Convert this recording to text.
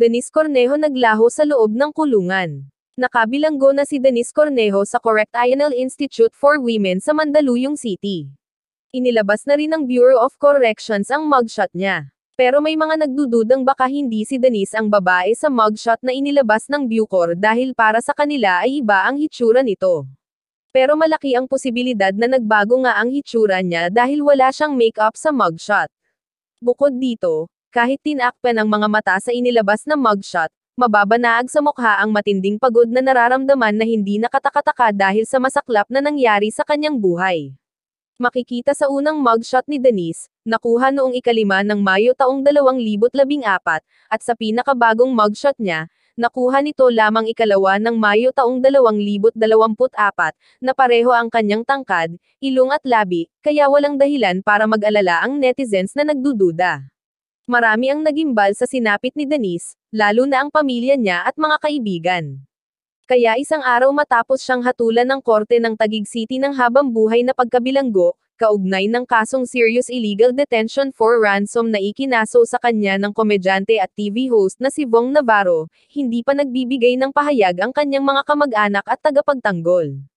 Denise Cornejo naglaho sa loob ng kulungan. Nakabilanggo na si Denise Cornejo sa Correctional Institute for Women sa Mandaluyong City. Inilabas na rin ng Bureau of Corrections ang mugshot niya. Pero may mga nagdududang baka hindi si Denise ang babae sa mugshot na inilabas ng Bucor dahil para sa kanila ay iba ang hitsura nito. Pero malaki ang posibilidad na nagbago nga ang hitsura niya dahil wala siyang makeup sa mugshot. Bukod dito, kahit tinakpan ang mga mata sa inilabas na mugshot, mababanaag sa mukha ang matinding pagod na nararamdaman na hindi nakatakataka dahil sa masaklap na nangyari sa kanyang buhay. Makikita sa unang mugshot ni Denise, nakuha noong 5 ng Mayo taong 2014, at sa pinakabagong mugshot niya, nakuha nito lamang 2 ng Mayo taong 2024, na pareho ang kanyang tangkad, ilong at labi, kaya walang dahilan para mag-alala ang netizens na nagdududa. Marami ang nagimbal sa sinapit ni Denise, lalo na ang pamilya niya at mga kaibigan. Kaya isang araw matapos siyang hatulan ng korte ng Taguig City ng habang-buhay na pagkabilanggo, kaugnay ng kasong serious illegal detention for ransom na ikinaso sa kanya ng komedyante at TV host na si Vong Navarro, hindi pa nagbibigay ng pahayag ang kanyang mga kamag-anak at tagapagtanggol.